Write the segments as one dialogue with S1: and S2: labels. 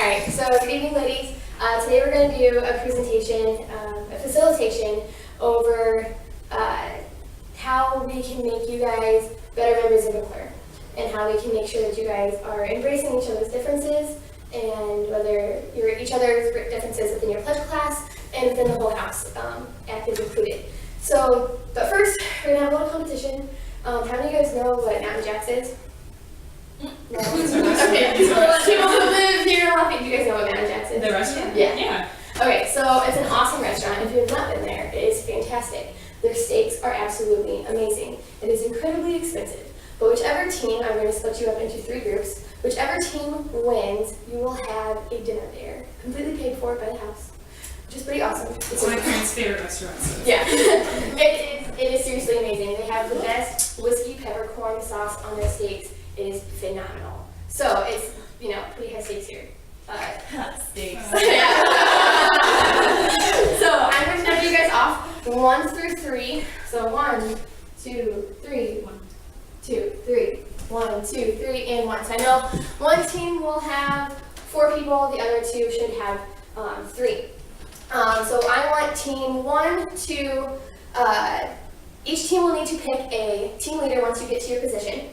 S1: Alright, so good evening ladies. Today we're going to do a presentation, a facilitation over how we can make you guys better members of the choir and how we can make sure that you guys are embracing each other's differences and whether you're each other's differences within your pledge class and within the whole house, active included. So, but first, we're going to have a little competition. How many of you guys know what Mountain Jacks is? No. Okay, people who live here in Lafayette, do you guys know what Mountain Jacks is?
S2: The restaurant?
S1: Yeah. Okay, so it's an awesome restaurant. If you have not been there, it is fantastic. Their steaks are absolutely amazing. It is incredibly expensive. But whichever team, I'm going to split you up into 3 groups. Whichever team wins, you will have a dinner there, completely paid for by the house, which is pretty awesome.
S2: It's my parents' favorite restaurant. So.
S1: Yeah, it is seriously amazing. They have the best whiskey peppercorn sauce on their steaks. It is phenomenal. So it's, pretty high stakes here.
S2: Steaks.
S1: Yeah. So I'm going to number you guys off 1 through 3. So 1, 2, 3, 1, 2, 3, 1, 2, 3, and 1. So I know one team will have 4 people, the other 2 should have 3. So I want team 1 to, each team will need to pick a team leader once you get to your position.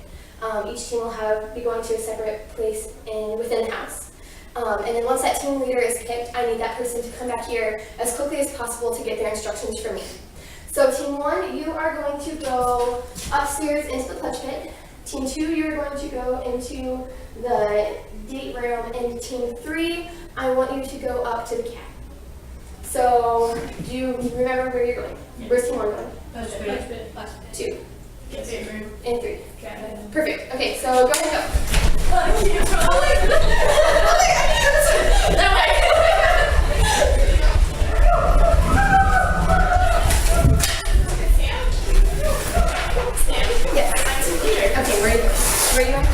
S1: Each team will be going to a separate place within the house. And then once that team leader is picked, I need that person to come back here as quickly as possible to get their instructions from me. So team 1, you are going to go upstairs into the pledge pit. Team 2, you're going to go into the date room. And team 3, I want you to go up to the cab. So do you remember where you're going? Yeah. Where's team 1 going?
S2: Pledge pit.
S1: 2.
S2: Date room.
S1: And 3.
S2: Okay.
S1: Perfect. Okay, so go ahead and go.
S2: I can't.
S1: That way. Stand? Yes. Okay, where are you going?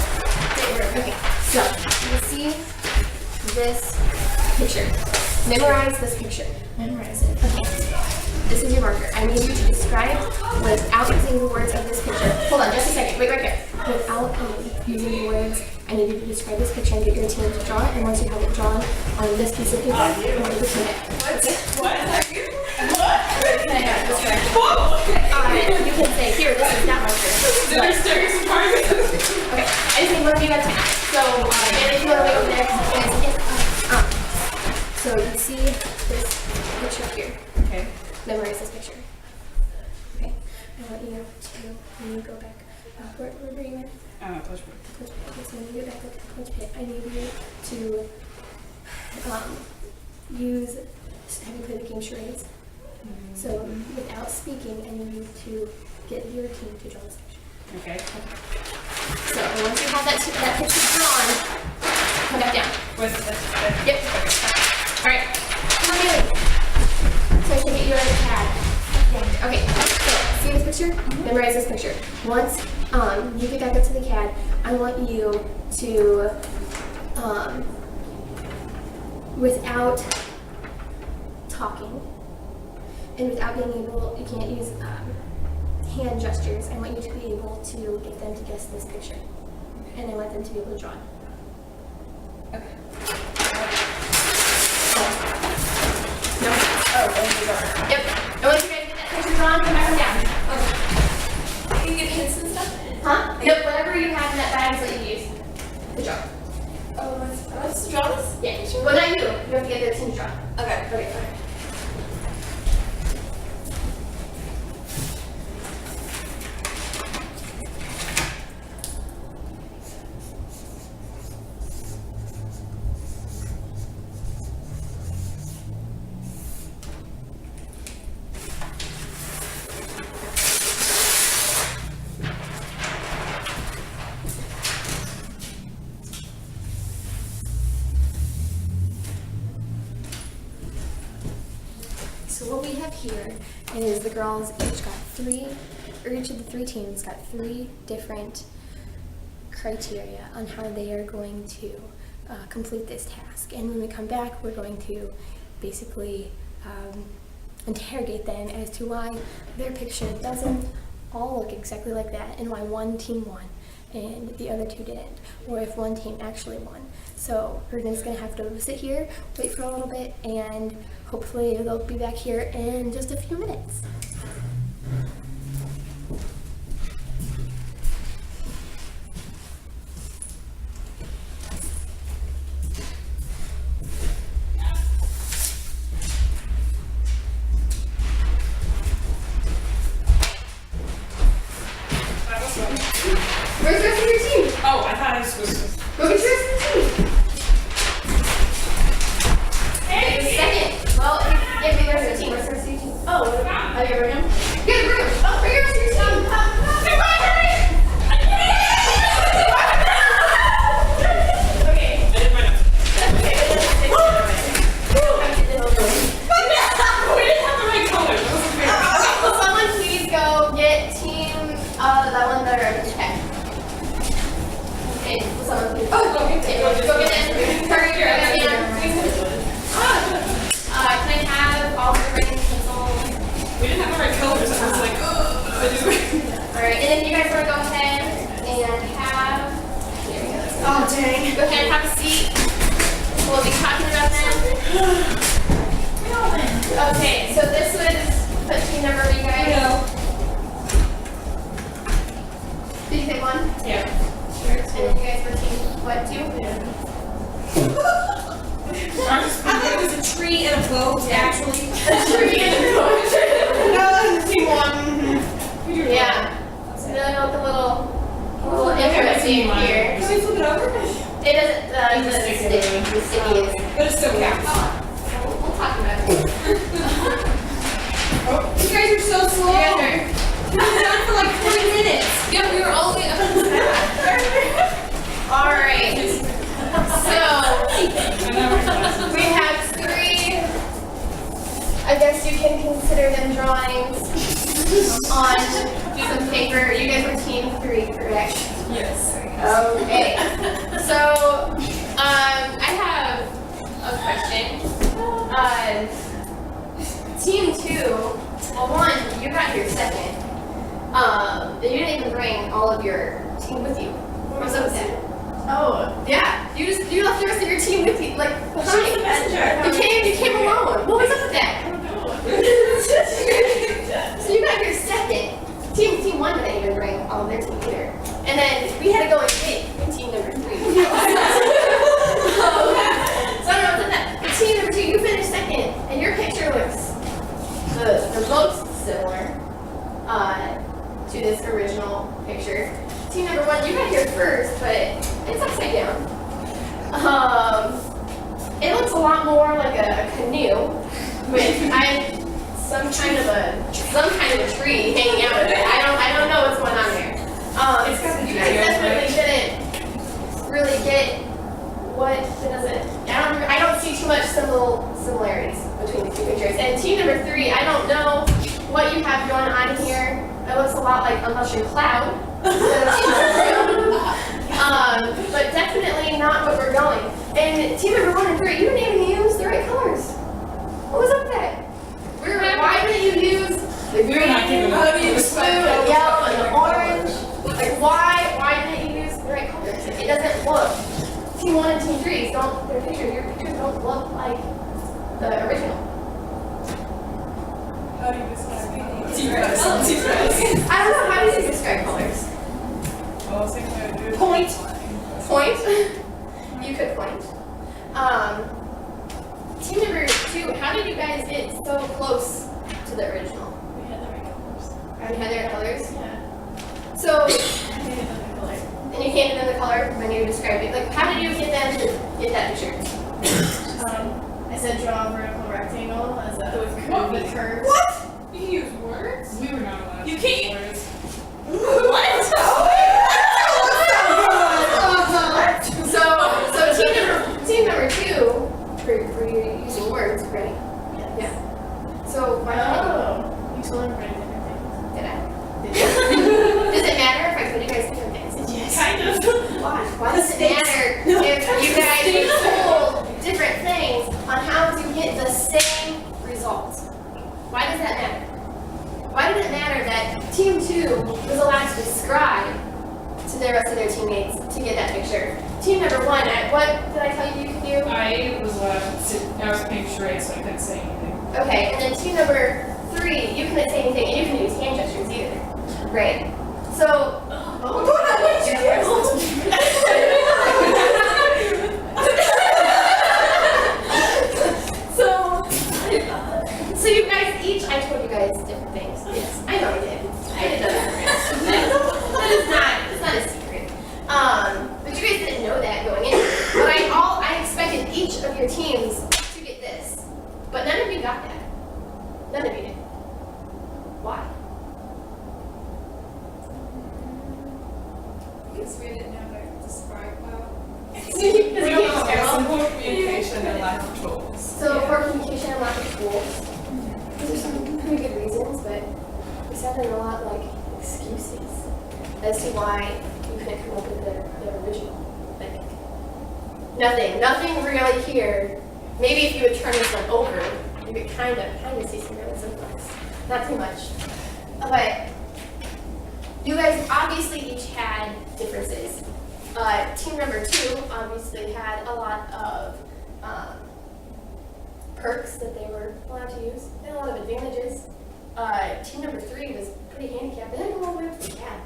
S1: Okay, so you see this picture. Memorize this picture.
S2: Memorize it.
S1: Okay. This is your marker. I need you to describe without using the words of this picture. Hold on, just a second. Wait right there. Without using the words, I need you to describe this picture and get your team to draw it. And once you have it drawn on this piece of paper, I want you to put it.
S2: What?
S1: You can say, here, this is not marker.
S2: They're staring some markers.
S1: Okay, I just need one of you at a time. So, and if you want to wait over there, so you see this picture here.
S2: Okay.
S1: Memorize this picture. Okay. I want you to, when you go back, where were you at?
S2: Pledge pit.
S1: Okay, so when you get back to the pledge pit, I need you to have you play the game charades. So without speaking, I need you to get your team to draw this picture.
S2: Okay.
S1: So once you have that picture drawn, come back down.
S2: What's the
S1: Yep. Alright. Come on, Bailey. So I can get you out of the pad. Okay, so see this picture? Memorize this picture. Once you get back up to the CAD, I want you to, without talking and without being able, you can't use hand gestures, I want you to be able to get them to guess this picture. And I want them to be able to draw it.
S2: Okay.
S1: No?
S2: Oh,
S1: Yep. And once you guys get that picture drawn, come back down.
S3: Can you get hints and stuff?
S1: Huh? Yep, whatever you have in that bag is what you use to draw.
S3: Oh, am I supposed to draw this?
S1: Yeah. Well, not you. You have to get their team to draw.
S3: Okay.
S1: Okay. So what we have here is the girls each of the 3 teams got 3 different criteria on how they are going to complete this task. And when we come back, we're going to basically interrogate them as to why their picture doesn't all look exactly like that and why one team won and the other 2 didn't, or if one team actually won. So we're just gonna have to sit here, wait for a little bit, and hopefully they'll be back here in just a few minutes. Where's the rest of your team?
S2: Oh, I thought I was supposed to.
S1: Go get the rest of your team.
S2: Hey,
S1: Second. Well, yeah, bring the rest of your team. Where's the rest of your team?
S3: Oh, you bring him?
S1: Good room. Oh, bring the rest of your team.
S3: Okay.
S2: I did my notes.
S3: Okay, let's take it away.
S2: We didn't have the right color. That wasn't fair.
S1: Will someone please go get team, that one that are okay. Okay, will someone please? Oh, go get them. Hurry,
S2: Here, I got
S1: can I have all the writing pencils?
S2: We didn't have the right colors. I was like, oh.
S1: Alright, and then you guys want to go ahead and have, there we go.
S3: Oh, dang.
S1: Go ahead and have a seat. We'll be talking about them. Okay, so this was what team number were you guys? Did you say one?
S2: Yeah.
S1: Sure. And then you guys were team, what, two?
S2: It was a tree and a boat, actually.
S3: Team one.
S1: Yeah. So really know what the little interesting here.
S2: Can we flip it over?
S1: It doesn't, the sticky is.
S2: But it still counts.
S1: We'll talk about it.
S2: You guys are so slow.
S1: You guys are.
S2: We've been done for like 20 minutes.
S3: Yeah, we were all the way up in the back.
S1: Alright. So, we have three, I guess you can consider them drawings on some paper. You guys are team three, correct?
S2: Yes.
S1: Okay. So, I have a question. Team two, well, one, you got here second. You didn't even bring all of your team with you. What's up with that?
S3: Oh.
S1: Yeah, you left the rest of your team with you, like behind.
S3: She's the messenger.
S1: You came alone. What was up with that?
S3: I don't know.
S1: So you got here second. Team one didn't even bring all of their team either. And then we had to go and get team number three. So I don't know what's in that. But team number two, you finished second, and your picture looks the most similar to this original picture. Team number one, you got here first, but it's upside down. It looks a lot more like a canoe with some kind of a tree hanging out of it. I don't know what's going on there. You guys definitely didn't really get what it doesn't. I don't see too much similarities between the two pictures. And team number three, I don't know what you have going on here. It looks a lot like a mushroom cloud. But definitely not what we're going. And team number one and three, you didn't even use the right colors. What was up with that? Why didn't you use the green, the blue, the yellow, and the orange? Like why didn't you use the right colors? It doesn't look. Team one and team three your pictures don't look like the original.
S2: How do you describe it?
S1: I don't know, how do you describe colors?
S2: Well, same way I do.
S1: Point. You could point. Team number two, how did you guys get so close to the original?
S3: We had the right colors.
S1: You had their colors?
S3: Yeah.
S1: So,
S3: We had the right color.
S1: and you handed them the color when you described it. Like, how did you get them to get that picture?
S3: I said draw a vertical rectangle as a with curves.
S1: What?
S2: You can use words? We were not allowed
S3: You
S2: to
S3: can't-
S2: use words.
S1: So team number two, for you using words, right?
S3: Yes.
S1: So why not?
S3: Oh. You told everybody different things.
S1: Did I? Does it matter if I told you guys different things?
S3: Yes. Kind of.
S1: Why? Why does it matter if you guys are told different things on how to get the same result? Why does that matter? Why did it matter that team two was allowed to describe to the rest of their teammates to get that picture, team number 1, what did I tell you you could do?
S4: I was playing charades, so I couldn't say anything.
S1: Okay, and then team number 3, you couldn't say anything, and you couldn't use hand gestures either. Right. So, what did you do? So you guys each, I told you guys different things. Yes, I know I did. I did that. It's not a secret. But you guys didn't know that going in. But I expected each of your teams to get this. But none of you got that. None of you did. Why?
S2: Because we didn't know how to describe well.
S1: Because you can't tell.
S4: Simple communication and lack of tools.
S1: So poor communication and lack of tools. Those are some pretty good reasons, but we sounded a lot like excuses as to why you couldn't come up with the original. Like nothing really here. Maybe if you would turn this one over, you could kind of see some really simple. Not too much. But you guys obviously each had differences. Team number 2 obviously had a lot of perks that they were allowed to use. They had a lot of advantages. Team number 3 was pretty handicapped. They had to go all the way up to the cab.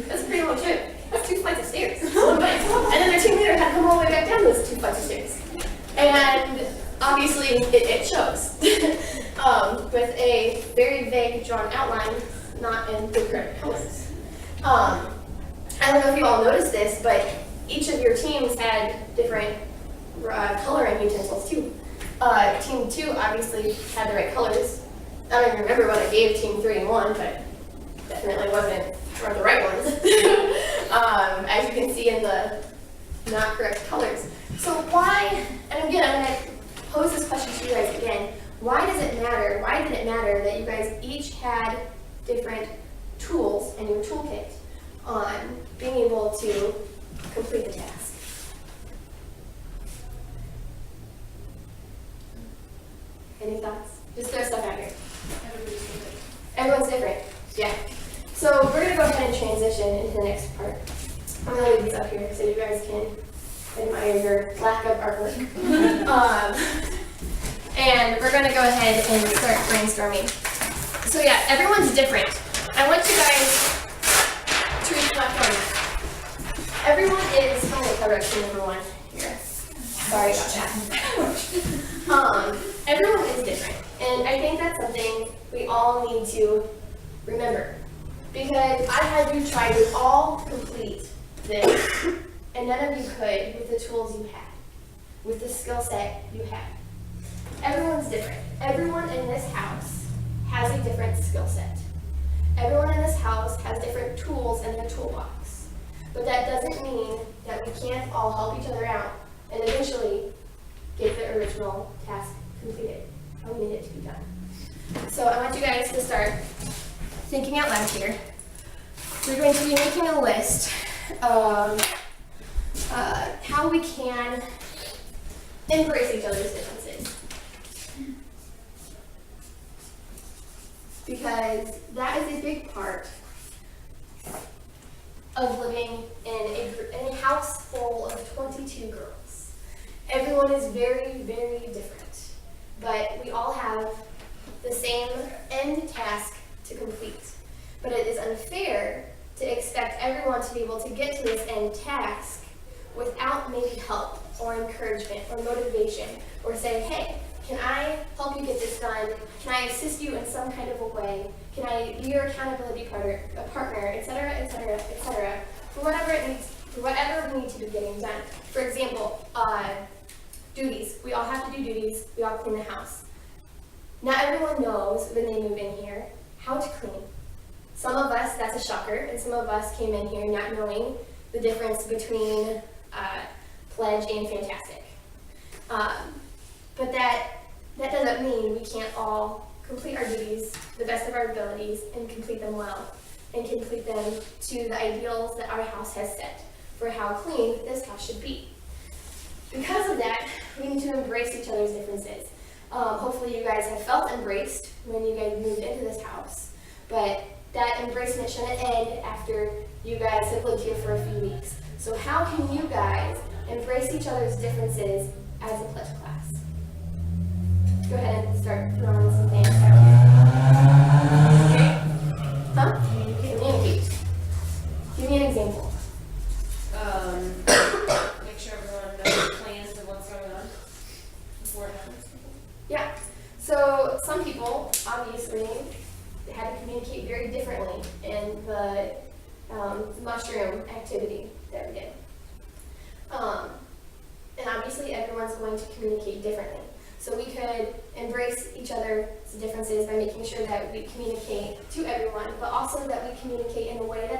S1: That's a pretty long trip. That's 2 flights of stairs. And then their team leader had to come all the way back down those 2 flights of stairs. And obviously it shows. With a very vague drawn outline, not in the correct colors. I don't know if you all noticed this, but each of your teams had different coloring utensils too. Team 2 obviously had the right colors. I don't even remember what I gave team 3 and 1, but definitely weren't the right ones. As you can see in the not correct colors. So why, and again, I'm going to pose this question to you guys again. Why does it matter? Why did it matter that you guys each had different tools in your toolkit on being able to complete the task? Any thoughts? Just throw stuff out here. Everyone's different. Yeah. So we're going to go ahead and transition into the next part. I'm going to leave these up here so you guys can admire your lack of artwork. And we're going to go ahead and start brainstorming. So yeah, everyone's different. I want you guys to reflect on that. Everyone is, I'm going to correction number 1 here. Sorry about that. Everyone is different. And I think that's something we all need to remember. Because I had you try to all complete this, and none of you could with the tools you had, with the skill set you had. Everyone's different. Everyone in this house has a different skill set. Everyone in this house has different tools in their toolbox. But that doesn't mean that we can't all help each other out and eventually get the original task completed. How we need it to be done. So I want you guys to start thinking out loud here. We're going to be making a list of how we can embrace each other's differences. Because that is a big part of living in a house full of 22 girls. Everyone is very, very different, but we all have the same end task to complete. But it is unfair to expect everyone to be able to get to this end task without maybe help or encouragement or motivation, or say, hey, can I help you get this done? Can I assist you in some kind of a way? Can I be your accountability partner, et cetera, et cetera, et cetera, for whatever it needs, for whatever we need to be getting done. For example, duties. We all have to do duties. We all clean the house. Not everyone knows when they move in here how to clean. Some of us, that's a shocker, and some of us came in here not knowing the difference between pledge and fantastic. But that doesn't mean we can't all complete our duties to the best of our abilities and complete them well, and complete them to the ideals that our house has set for how clean this house should be. Because of that, we need to embrace each other's differences. Hopefully you guys have felt embraced when you guys moved into this house, but that embracement shouldn't end after You guys have lived here for a few weeks. So how can you guys embrace each other's differences as a pledge class? Go ahead and start throwing some things out. Huh? Communicate. Give me an example.
S2: Make sure everyone knows plans of what's going on before it happens.
S1: Yeah. So some people obviously had to communicate very differently in the mushroom activity that we did. And obviously everyone's going to communicate differently. So we could embrace each other's differences by making sure that we communicate to everyone, but also that we communicate in a way that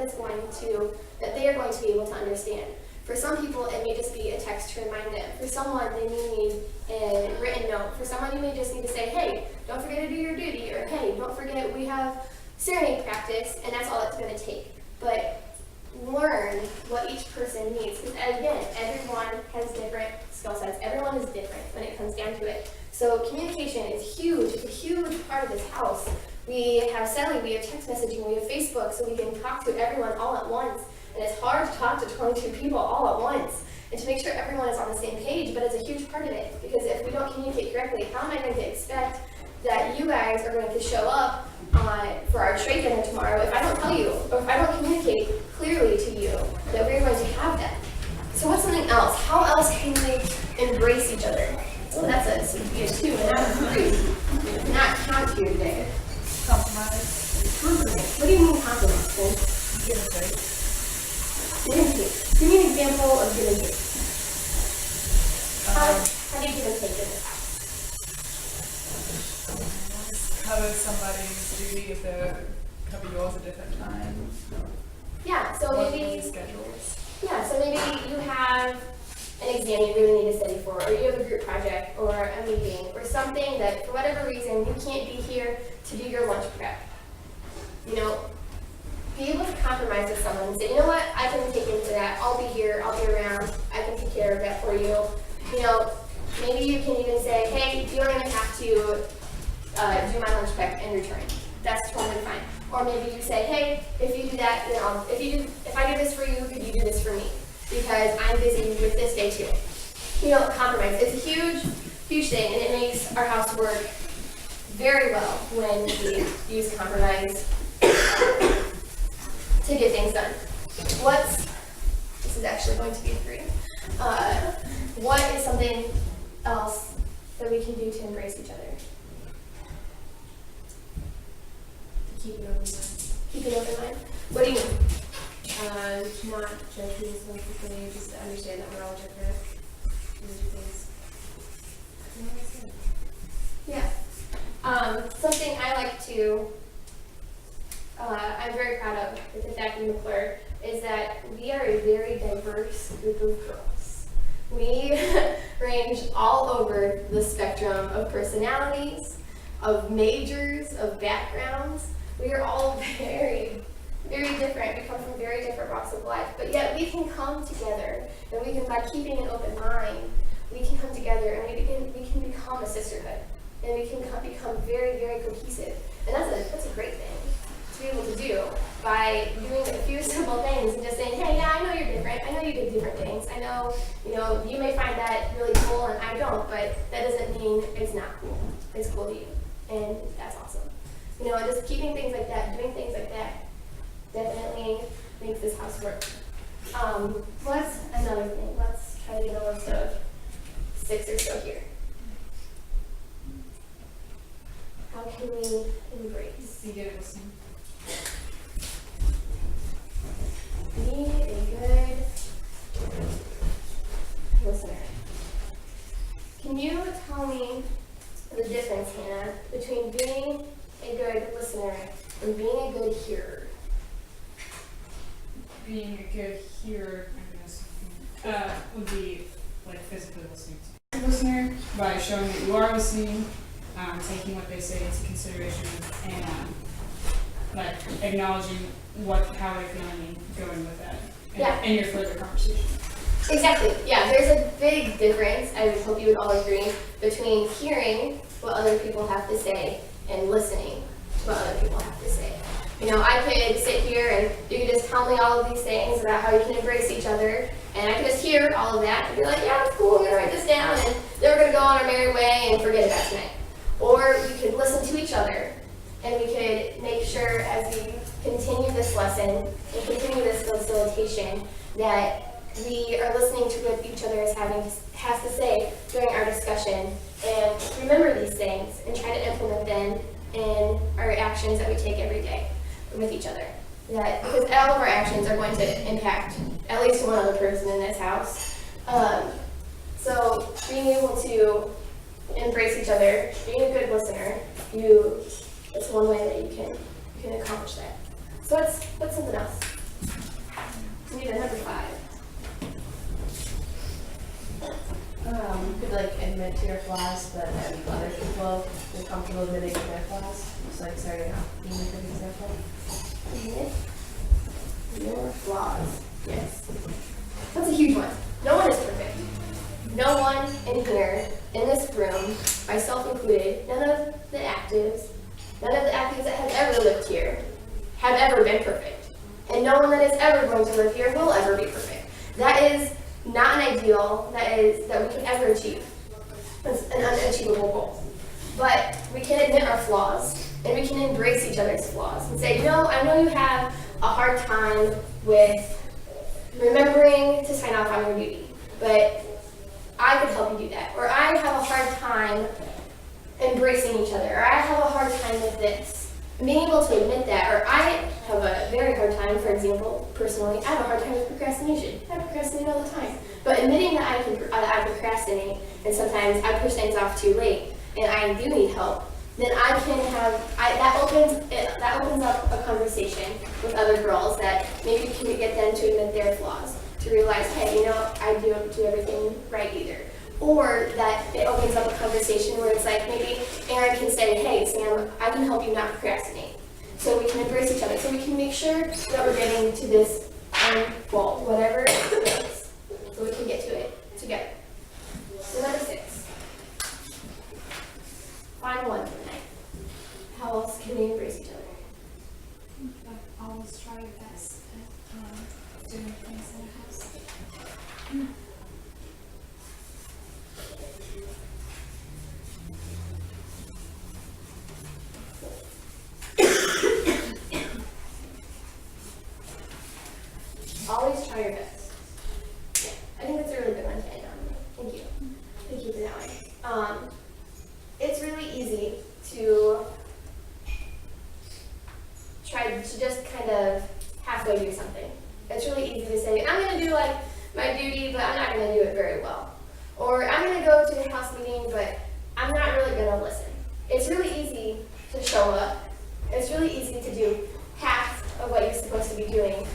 S1: that they are going to be able to understand. For some people, it may just be a text to remind them. For someone, they may need a written note. For someone, you may just need to say, hey, don't forget to do your duty, or hey, don't forget we have serenade practice, and that's all it's going to take. But learn what each person needs, because again, everyone has different skill sets. Everyone is different when it comes down to it. So communication is huge. It's a huge part of this house. We have Sally, we have text messaging, we have Facebook, so we can talk to everyone all at once. And it's hard to talk to 22 people all at once and to make sure everyone is on the same page, but it's a huge part of it, because if we don't communicate correctly, how am I going to expect that you guys are going to show up for our trade dinner tomorrow if I don't tell you, or if I don't communicate clearly to you that we're going to have that? So what's something else? How else can we embrace each other? Oh, that's a 2 and not a 3. Not count here today.
S4: Compromise.
S1: Compromise. What do you mean compromise, Ben?
S4: Give and take.
S1: Give and take. Give me an example of give and take. How do you give and take in this house?
S4: Cover somebody's duty if they're cover yours at different times.
S1: Yeah, so maybe
S4: Schedules.
S1: Yeah, so maybe you have an exam you really need to study for, or you have a group project, or a meeting, or something that for whatever reason you can't be here to do your lunch prep. You know, be able to compromise with someone and say, you know what, I can take into that, I'll be here, I'll be around, I can take care of that for you. You know, maybe you can even say, hey, you don't even have to do my lunch prep and return. That's totally fine. Or maybe you say, hey, if you do that, you know, if I do this for you, could you do this for me? Because I'm busy with this day too. You know, compromise. It's a huge, huge thing, and it makes our house work very well when we use compromise to get things done. This is actually going to be 3. What is something else that we can do to embrace each other?
S2: Keep it open mind.
S1: Keep an open mind. What do you mean?
S2: Not judging specifically, just to understand that we're all different. And do things.
S1: Yeah. Something I like to, I'm very proud of with the fact in McClure is that we are a very diverse group of girls. We range all over the spectrum of personalities, of majors, of backgrounds. We are all very, very different. We come from very different walks of life, but yet we can come together, and we can, by keeping an open mind, we can come together and we can become a sisterhood, and we can become very, very cohesive. And that's a great thing to be able to do by doing a few simple things and just saying, hey, yeah, I know you're different. I know you did different things. I know, you may find that really cool and I don't, but that doesn't mean it's not cool. It's cool to you, and that's awesome. Just keeping things like that, doing things like that, definitely makes this house work. What's another thing? Let's try to get a list of 6 or so here. How can we embrace?
S4: Be good at listening.
S1: Be a good listener. Can you tell me the difference, Hannah, between being a good listener and being a good hearer?
S4: Being a good hearer, would be like physically listening to the listener by showing that you are listening, taking what they say into consideration, and like acknowledging how they're feeling and going with that in your further conversation.
S1: Exactly. Yeah, there's a big difference, I would hope you would all agree, between hearing what other people have to say and listening to what other people have to say. You know, I could sit here and you could just tell me all of these things about how you can embrace each other, and I could just hear all of that and be like, yeah, that's cool, I'm gonna write this down, and then we're gonna go on our merry way and forget about tonight. Or we could listen to each other, and we could make sure as we continue this lesson and continue this facilitation that we are listening to what each other has to say during our discussion, and remember these things and try to implement them in our actions that we take every day with each other. That because all of our actions are going to impact at least one other person in this house. So being able to embrace each other, being a good listener, it's one way that you can accomplish that. So what's something else? We need a number 5.
S2: You could like admit to your flaws, but then other people feel comfortable admitting to their flaws. Just like starting out being a good example.
S1: Admit your flaws. Yes. That's a huge one. No one is perfect. No one in here, in this room, myself included, none of the actives that have ever lived here have ever been perfect. And no one that is ever going to live here will ever be perfect. That is not an ideal that we can ever achieve. It's an unachievable goal. But we can admit our flaws, and we can embrace each other's flaws and say, I know you have a hard time with remembering to sign off on your duty, but I could help you do that. Or I have a hard time embracing each other, or I have a hard time with this. And being able to admit that, or I have a very hard time, for example, personally, I have a hard time with procrastination. I procrastinate all the time. But admitting that I procrastinate, and sometimes I push things off too late, and I do need help, then that opens up a conversation with other girls that maybe can get them to admit their flaws, to realize, hey, I don't do everything right either. Or that it opens up a conversation where it's like maybe Aaron can say, hey, Sam, I can help you not procrastinate. So we can embrace each other. So we can make sure that we're getting to this goal, whatever it is. So we can get to it together. So number 6. Final one for the night. How else can we embrace each other?
S4: Always try your best at doing things in the house.
S1: Always try your best. Yeah, I think that's a really good one to end on. Thank you. Thank you for that one. It's really easy to try to just kind of halfway do something. It's really easy to say, I'm going to do like my duty, but I'm not going to do it very well. Or I'm going to go to the house meeting, but I'm not really going to listen. It's really easy to show up. It's really easy to do half of what you're supposed to be doing.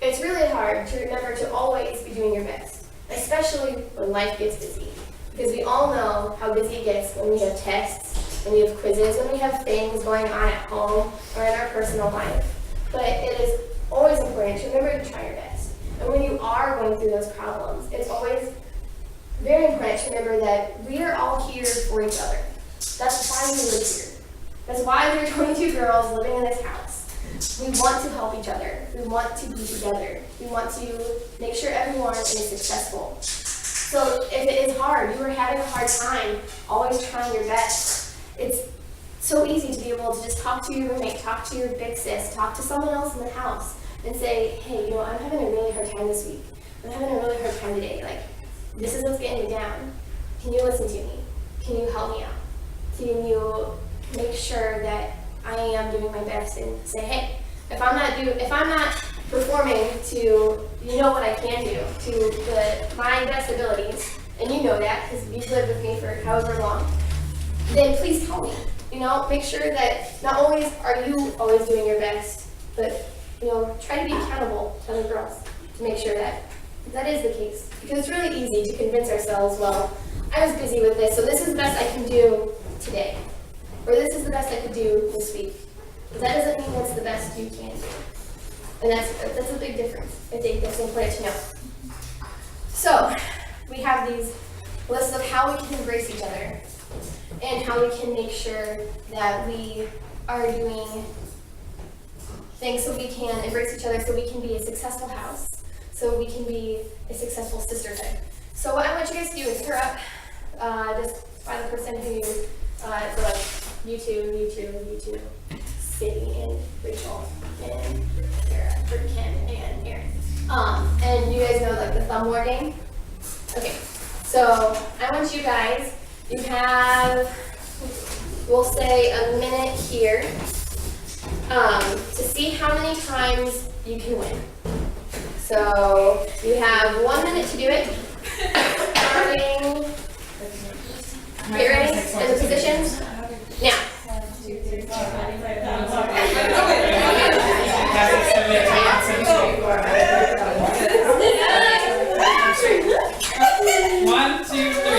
S1: It's really hard to remember to always be doing your best, especially when life gets busy. Because we all know how busy it gets when we have tests, when we have quizzes, when we have things going on at home or in our personal life. But it is always important to remember to try your best. And when you are going through those problems, it's always very important to remember that we are all here for each other. That's why we live here. That's why we're 22 girls living in this house. We want to help each other. We want to be together. We want to make sure everyone is successful. So if it is hard, you are having a hard time, always trying your best. It's so easy to be able to just talk to your roommate, talk to your big sis, talk to someone else in the house, and say, hey, I'm having a really hard time this week. I'm having a really hard time today. Like, this is what's getting me down. Can you listen to me? Can you help me out? Can you make sure that I am doing my best and say, hey, if I'm not performing to what I can do to my best abilities, and you know that because you've lived with me for however long, then please tell me. Make sure that not only are you always doing your best, but try to be accountable to other girls to make sure that is the case. Because it's really easy to convince ourselves, well, I was busy with this, so this is the best I can do today. Or this is the best I could do this week. But that doesn't mean that's the best you can do. And that's a big difference. I think that's important to know. So, we have these lists of how we can embrace each other and how we can make sure that we are doing things so we can embrace each other, so we can be a successful house, so we can be a successful sisterhood. So what I want you guys to do is pair up, just by the person who, so like you two, Sadie and Rachel and Kara, or Ken and Aaron. And you guys know like the thumb war game? Okay, so I want you guys, you have, we'll say a minute here, to see how many times you can win. So you have 1 minute to do it. Starting, get ready, in the positions. Now. 1, 2, 3, 4, 5,
S4: 1, 2, 3.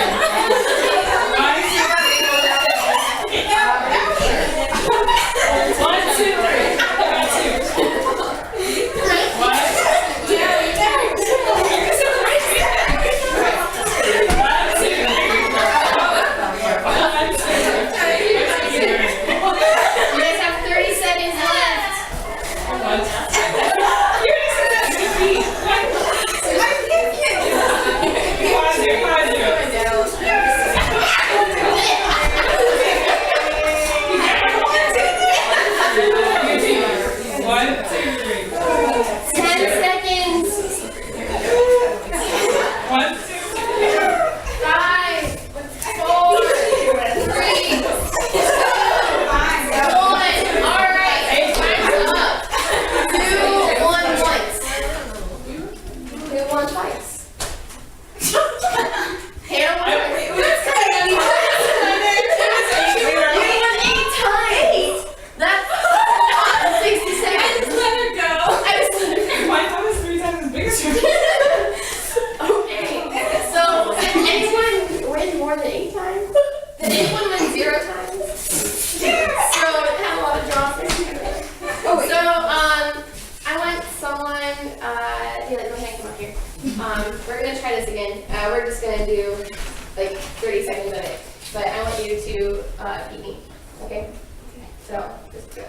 S1: We're going to try this again. We're just going to do like 30 seconds of it. But I want you to beat me. Okay? So, just go.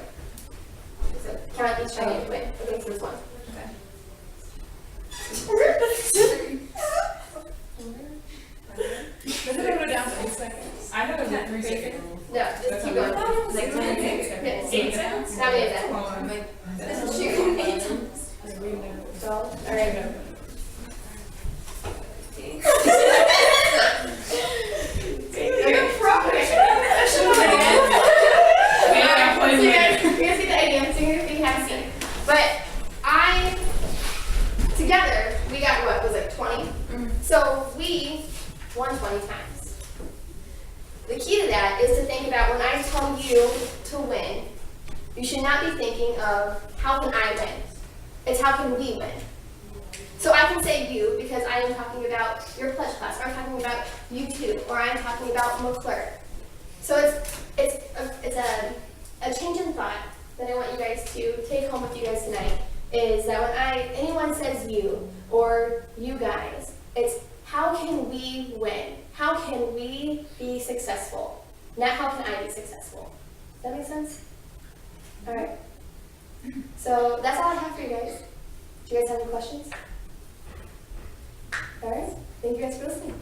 S1: So, count each time you win. Okay, so this one.
S3: Does it go down to 8 seconds?
S4: I have a 3 second rule.
S1: No, just keep going. Like 10 seconds. 8 seconds? How many is that? This is shoot. 8 times. So, alright. But together, we got what, was it 20? So we won 20 times. The key to that is to think about when I tell you to win, you should not be thinking of how can I win? It's how can we win? So I can say you because I am talking about your pledge class, or I'm talking about you two, or I'm talking about McClure. So it's a change in thought that I want you guys to take home with you guys tonight is that when anyone says you or you guys, it's how can we win? How can we be successful? Not how can I be successful. Does that make sense? All right. So that's all I have for you guys. Do you guys have any questions? All right. Thank you guys for listening.